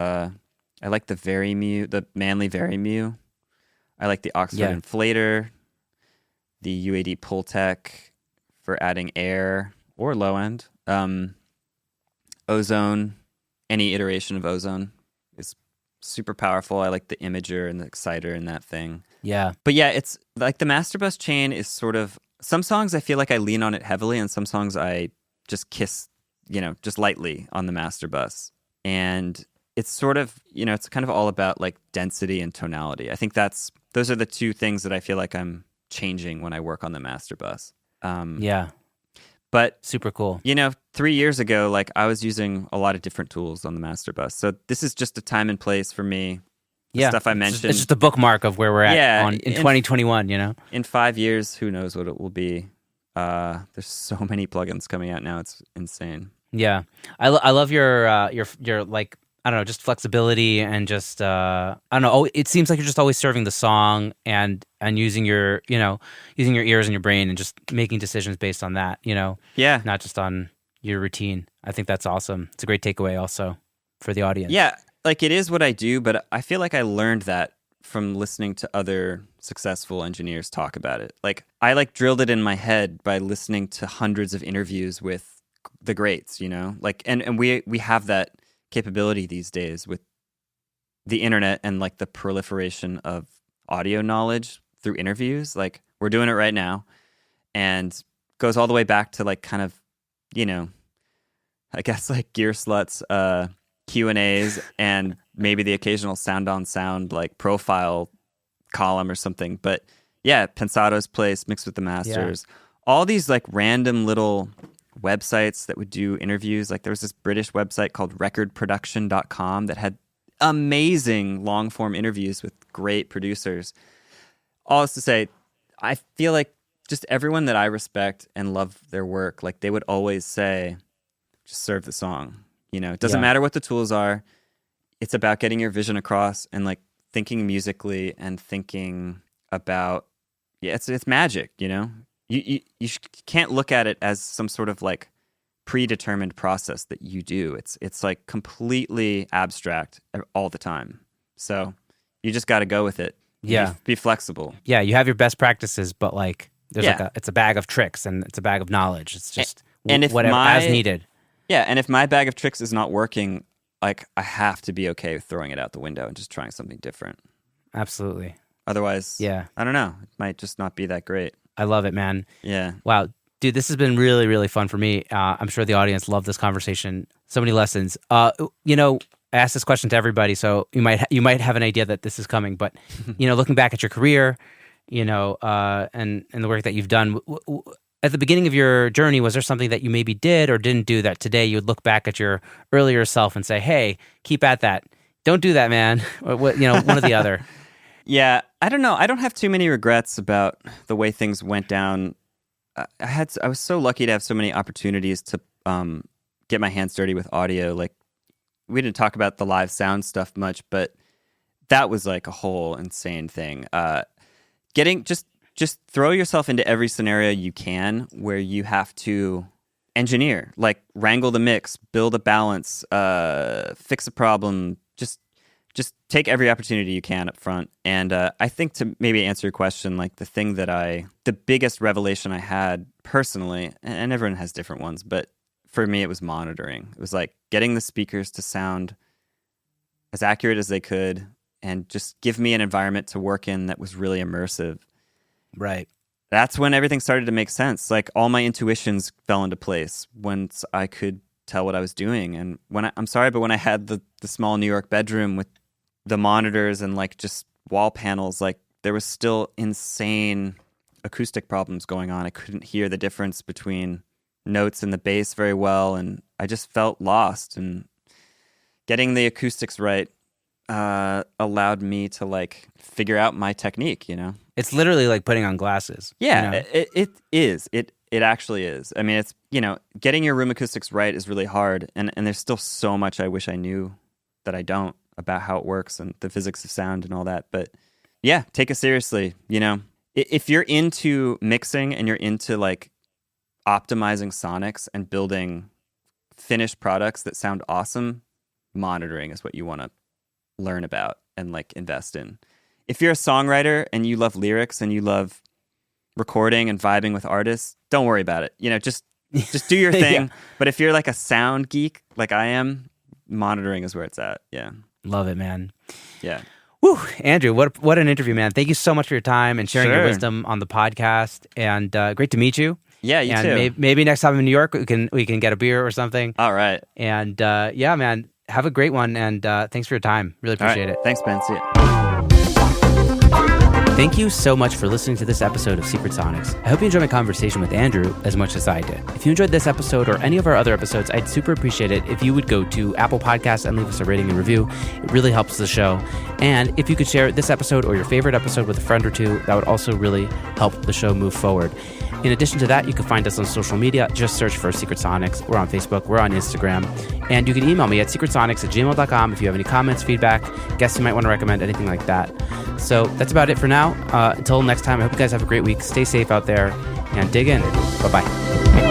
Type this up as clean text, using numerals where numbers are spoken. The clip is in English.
I like the the Manly Mu. I like the Oxford Inflator, the UAD Pultec for adding air or low end. Ozone, any iteration of Ozone is super powerful. I like the imager and the exciter in that thing. Yeah. But yeah, it's like the master bus chain is sort of, some songs I feel like I lean on it heavily, and some songs I just kiss, just lightly on the master bus. And it's sort of, it's kind of all about like density and tonality. I think those are the two things that I feel like I'm changing when I work on the master bus. Yeah. But super cool. 3 years ago, like I was using a lot of different tools on the master bus. So this is just a time and place for me. The stuff I mentioned. It's just a bookmark of where we're at in 2021, In 5 years, who knows what it will be. There's so many plugins coming out now. It's insane. Yeah. I love your like, I don't know, just flexibility and just I don't know. It seems like you're just always serving the song and using your using your ears and your brain and just making decisions based on that. Yeah, not just on your routine. I think that's awesome. It's a great takeaway also for the audience. Yeah, like it is what I do, but I feel like I learned that from listening to other successful engineers talk about it. Like I drilled it in my head by listening to hundreds of interviews with the greats. Like and we have that capability these days with the internet and like the proliferation of audio knowledge through interviews. Like we're doing it right now, and goes all the way back to like kind of, I guess like Gear Slut's Q&As and maybe the occasional Sound on Sound like profile column or something. But yeah, Pensado's Place mixed with the masters, all these like random little websites that would do interviews. Like there was this British website called recordproduction.com that had amazing long form interviews with great producers. All is to say, I feel like just everyone that I respect and love their work, like they would always say, just serve the song. It doesn't matter what the tools are. It's about getting your vision across and like thinking musically and thinking about, it's magic, You can't look at it as some sort of like predetermined process that you do. It's like completely abstract all the time. So you just got to go with it. Yeah. Be flexible. Yeah, you have your best practices, but like there's it's a bag of tricks and it's a bag of knowledge. It's just whatever as needed. Yeah, and if my bag of tricks is not working, like I have to be okay with throwing it out the window and just trying something different. Absolutely. Otherwise, I don't know. It might just not be that great. I love it, man. Yeah. Wow. Dude, this has been really, really fun for me. I'm sure the audience loved this conversation. So many lessons. I asked this question to everybody, so you might have an idea that this is coming. But, looking back at your career, and the work that you've done, at the beginning of your journey, was there something that you maybe did or didn't do that today you would look back at your earlier self and say, hey, keep at that. Don't do that, man. Or, one or the other. Yeah, I don't know. I don't have too many regrets about the way things went down. I was so lucky to have so many opportunities to get my hands dirty with audio. Like we didn't talk about the live sound stuff much, but that was like a whole insane thing. Just throw yourself into every scenario you can where you have to engineer, like wrangle the mix, build a balance, fix a problem. Just take every opportunity you can up front. And I think to maybe answer your question, like the biggest revelation I had personally, and everyone has different ones, but for me, it was monitoring. It was like getting the speakers to sound as accurate as they could and just give me an environment to work in that was really immersive. Right. That's when everything started to make sense. Like all my intuitions fell into place once I could tell what I was doing. And I'm sorry, but when I had the small New York bedroom with the monitors and like just wall panels, like there was still insane acoustic problems going on. I couldn't hear the difference between notes and the bass very well, and I just felt lost. And getting the acoustics right allowed me to like figure out my technique. It's literally like putting on glasses. Yeah, it is. It actually is. I mean, it's getting your room acoustics right is really hard, and there's still so much I wish I knew that I don't about how it works and the physics of sound and all that. But yeah, take it seriously. If you're into mixing and you're into like optimizing sonics and building finished products that sound awesome, monitoring is what you want to learn about and like invest in. If you're a songwriter and you love lyrics and you love recording and vibing with artists, don't worry about it. Just do your thing. Yeah. But if you're like a sound geek like I am, monitoring is where it's at. Yeah. Love it, man. Yeah. Woo, Andrew, what an interview, man. Thank you so much for your time and sharing your Sure. wisdom on the podcast. And great to meet you. Yeah, you and too. Maybe next time I'm in New York, we can get a beer or something. All right. And yeah, man, have a great one. And thanks for your time. Really appreciate it. Thanks, Ben. See ya. Thank you so much for listening to this episode of Secret Sonics. I hope you enjoyed my conversation with Andrew as much as I did. If you enjoyed this episode or any of our other episodes, I'd super appreciate it if you would go to Apple Podcasts and leave us a rating and review. It really helps the show. And if you could share this episode or your favorite episode with a friend or two, that would also really help the show move forward. In addition to that, you can find us on social media. Just search for Secret Sonics. We're on Facebook. We're on Instagram. And you can email me at secretsonics@gmail.com if you have any comments, feedback, guests you might want to recommend, anything like that. So that's about it for now. Until next time, I hope you guys have a great week. Stay safe out there and dig in. Bye-bye.